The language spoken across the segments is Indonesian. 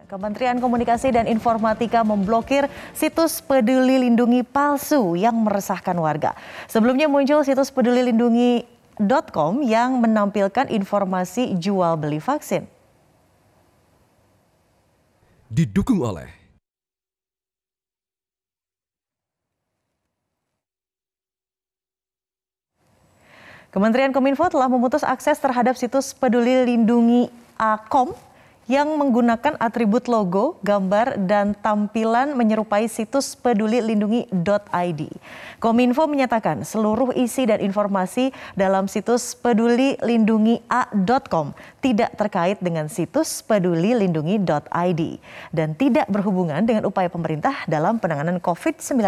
Kementerian Komunikasi dan Informatika memblokir situs Peduli Lindungi palsu yang meresahkan warga. Sebelumnya muncul situs pedulilindungi.com yang menampilkan informasi jual beli vaksin. Didukung oleh Kementerian Kominfo telah memutus akses terhadap situs Peduli Lindungi.com yang menggunakan atribut logo, gambar, dan tampilan menyerupai situs pedulilindungi.id. Kominfo menyatakan seluruh isi dan informasi dalam situs pedulilindungi.com tidak terkait dengan situs pedulilindungi.id dan tidak berhubungan dengan upaya pemerintah dalam penanganan COVID-19.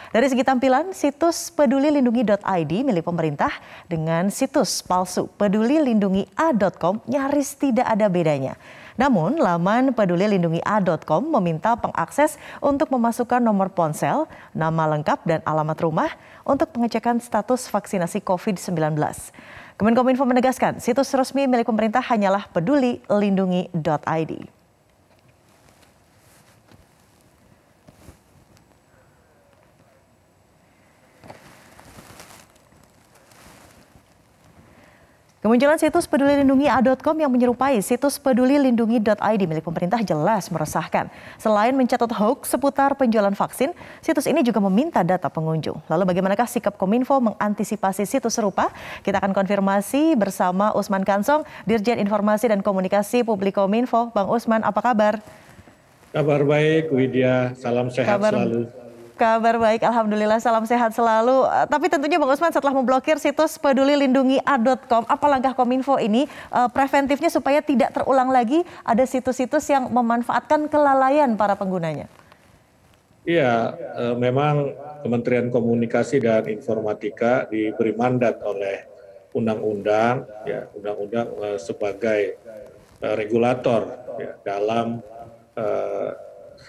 Dari segi tampilan, situs pedulilindungi.id milik pemerintah dengan situs palsu pedulilindungi.com nyaris tidak ada bedanya. Namun, laman pedulilindungi.com meminta pengakses untuk memasukkan nomor ponsel, nama lengkap, dan alamat rumah untuk pengecekan status vaksinasi COVID-19. Kemenkominfo menegaskan situs resmi milik pemerintah hanyalah pedulilindungi.id. Kemunculan situs pedulilindungi.com yang menyerupai situs pedulilindungi.id milik pemerintah jelas meresahkan. Selain mencatat hoax seputar penjualan vaksin, situs ini juga meminta data pengunjung. Lalu bagaimanakah sikap Kominfo mengantisipasi situs serupa? Kita akan konfirmasi bersama Usman Kansong, Dirjen Informasi dan Komunikasi Publik Kominfo. Bang Usman, apa kabar? Kabar baik, Widya. Salam sehat selalu. Kabar baik, alhamdulillah, salam sehat selalu. Tapi tentunya Bang Usman setelah memblokir situs pedulilindungi.com, apa langkah Kominfo ini preventifnya supaya tidak terulang lagi ada situs-situs yang memanfaatkan kelalaian para penggunanya? Iya, memang Kementerian Komunikasi dan Informatika diberi mandat oleh undang-undang, sebagai regulator dalam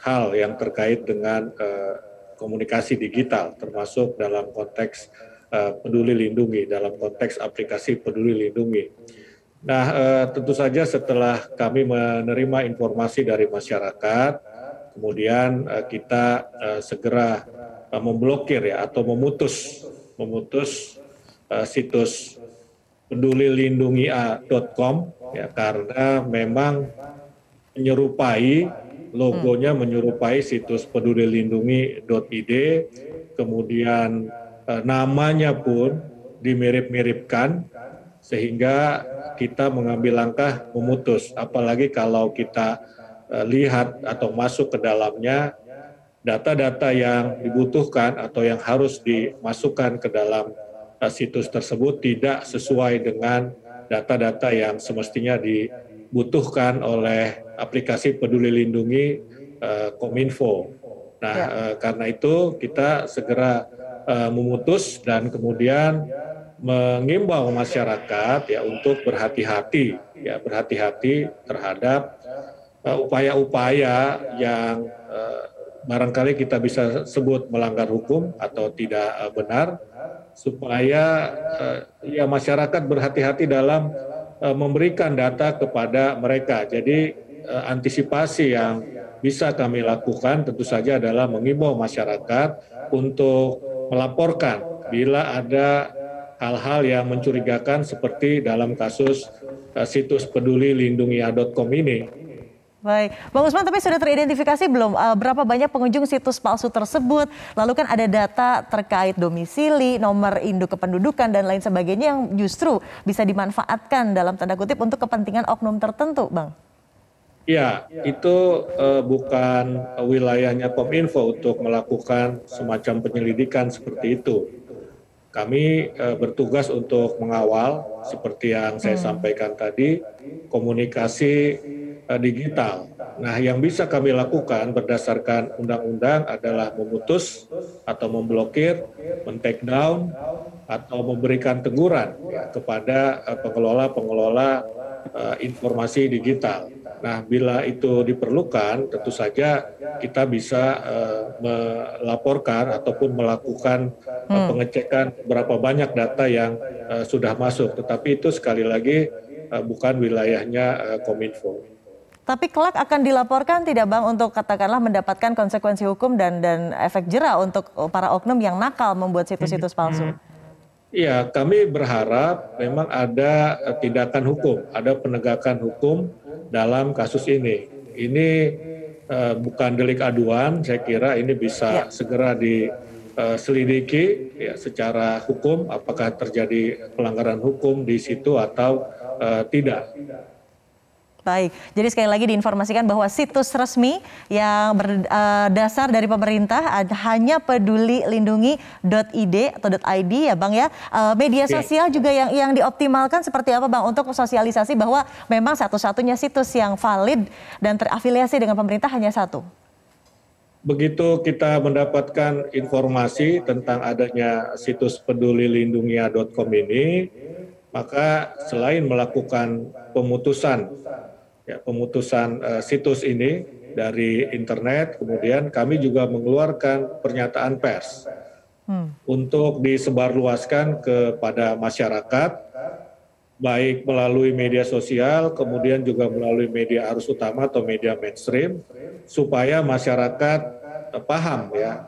hal yang terkait dengan komunikasi digital, termasuk dalam konteks Peduli Lindungi, dalam konteks aplikasi Peduli Lindungi. Nah, tentu saja setelah kami menerima informasi dari masyarakat, kemudian kita segera memblokir atau memutus situs pedulilindungi.com karena memang menyerupai logonya menyerupai situs pedulilindungi.id, kemudian namanya pun dimirip-miripkan, sehingga kita mengambil langkah memutus. Apalagi kalau kita lihat atau masuk ke dalamnya, data-data yang dibutuhkan atau yang harus dimasukkan ke dalam situs tersebut tidak sesuai dengan data-data yang semestinya dibutuhkan oleh aplikasi Peduli Lindungi Kominfo. Nah, karena itu kita segera memutus dan kemudian mengimbau masyarakat untuk berhati-hati terhadap upaya-upaya yang barangkali kita bisa sebut melanggar hukum atau tidak benar, supaya masyarakat berhati-hati dalam memberikan data kepada mereka. Jadi antisipasi yang bisa kami lakukan tentu saja adalah mengimbau masyarakat untuk melaporkan bila ada hal-hal yang mencurigakan seperti dalam kasus situs pedulilindungi.com ini. Baik, Bang Usman, tapi sudah teridentifikasi belum berapa banyak pengunjung situs palsu tersebut? Lalu kan ada data terkait domisili, nomor induk kependudukan, dan lain sebagainya yang justru bisa dimanfaatkan dalam tanda kutip untuk kepentingan oknum tertentu, Bang? Ya, itu bukan wilayahnya Kominfo untuk melakukan semacam penyelidikan seperti itu. Kami bertugas untuk mengawal, seperti yang saya sampaikan tadi, komunikasi digital. Nah, yang bisa kami lakukan berdasarkan undang-undang adalah memutus atau memblokir, men-take down, atau memberikan teguran kepada pengelola informasi digital. Nah, bila itu diperlukan, tentu saja kita bisa melaporkan ataupun melakukan pengecekan berapa banyak data yang sudah masuk. Tetapi itu sekali lagi bukan wilayahnya Kominfo. Tapi kelak akan dilaporkan tidak Bang untuk katakanlah mendapatkan konsekuensi hukum dan efek jera untuk para oknum yang nakal membuat situs-situs palsu? Iya, kami berharap memang ada tindakan hukum, ada penegakan hukum dalam kasus ini. Ini bukan delik aduan, saya kira ini bisa segera diselidiki ya, secara hukum apakah terjadi pelanggaran hukum di situ atau tidak. Baik, jadi sekali lagi diinformasikan bahwa situs resmi yang berdasar dari pemerintah hanya pedulilindungi.id atau .id ya Bang ya. Media sosial juga yang dioptimalkan seperti apa Bang untuk sosialisasi bahwa memang satu-satunya situs yang valid dan terafiliasi dengan pemerintah hanya satu? Begitu kita mendapatkan informasi tentang adanya situs pedulilindungi.com ini, maka selain melakukan pemutusan situs ini dari internet, kemudian kami juga mengeluarkan pernyataan pers untuk disebarluaskan kepada masyarakat, baik melalui media sosial, kemudian juga melalui media arus utama atau media mainstream, supaya masyarakat paham ya,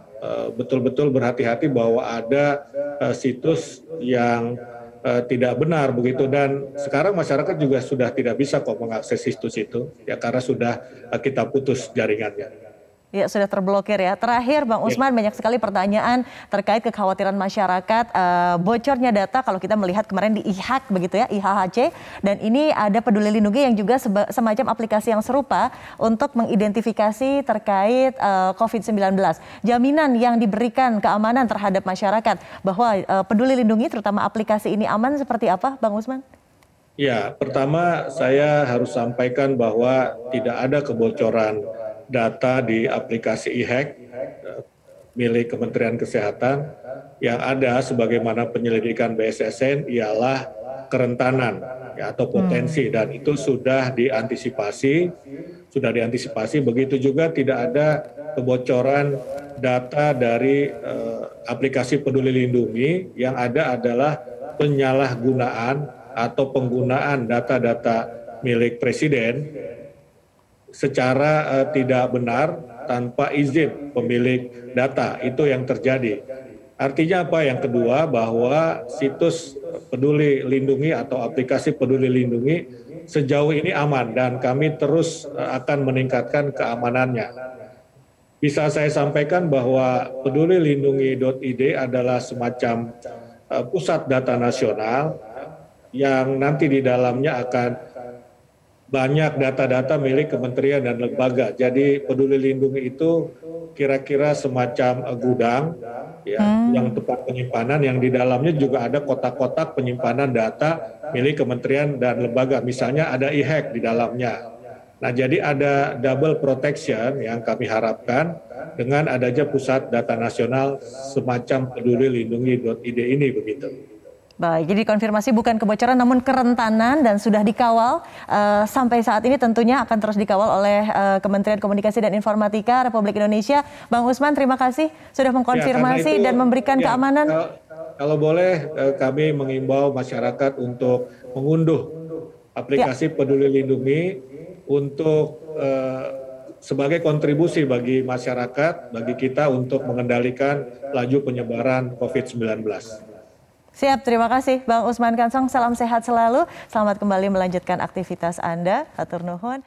betul-betul berhati-hati bahwa ada situs yang tidak benar begitu, dan sekarang masyarakat juga sudah tidak bisa kok mengakses situs itu ya karena sudah kita putus jaringannya. Ya sudah terblokir ya. Terakhir Bang Usman, banyak sekali pertanyaan terkait kekhawatiran masyarakat bocornya data kalau kita melihat kemarin di IHAK begitu ya, IHHC, dan ini ada Peduli Lindungi yang juga semacam aplikasi yang serupa untuk mengidentifikasi terkait COVID-19. Jaminan yang diberikan keamanan terhadap masyarakat bahwa Peduli Lindungi terutama aplikasi ini aman seperti apa Bang Usman? Ya, pertama saya harus sampaikan bahwa tidak ada kebocoran data di aplikasi IHAK milik Kementerian Kesehatan. Yang ada sebagaimana penyelidikan BSSN ialah kerentanan ya, atau potensi, dan itu sudah diantisipasi. Begitu juga tidak ada kebocoran data dari aplikasi Peduli Lindungi. Yang ada adalah penyalahgunaan atau penggunaan data-data milik Presiden secara tidak benar tanpa izin pemilik data. Itu yang terjadi. Artinya apa? Yang kedua, bahwa situs Peduli Lindungi atau aplikasi Peduli Lindungi sejauh ini aman dan kami terus akan meningkatkan keamanannya. Bisa saya sampaikan bahwa pedulilindungi.id adalah semacam pusat data nasional yang nanti di dalamnya akan banyak data-data milik kementerian dan lembaga. Jadi Peduli Lindungi itu kira-kira semacam gudang ya, yang tempat penyimpanan, yang di dalamnya juga ada kotak-kotak penyimpanan data milik kementerian dan lembaga. Misalnya ada IHAK di dalamnya. Nah, jadi ada double protection yang kami harapkan dengan adanya pusat data nasional semacam pedulilindungi.id ini begitu. Baik, jadi konfirmasi bukan kebocoran namun kerentanan dan sudah dikawal sampai saat ini, tentunya akan terus dikawal oleh Kementerian Komunikasi dan Informatika Republik Indonesia. Bang Usman, terima kasih sudah mengkonfirmasi dan memberikan keamanan. Kalau boleh kami mengimbau masyarakat untuk mengunduh aplikasi Peduli Lindungi untuk sebagai kontribusi bagi masyarakat, bagi kita untuk mengendalikan laju penyebaran COVID-19. Siap, terima kasih Bang Usman Kansong, salam sehat selalu. Selamat kembali melanjutkan aktivitas Anda. Hatur nuhun.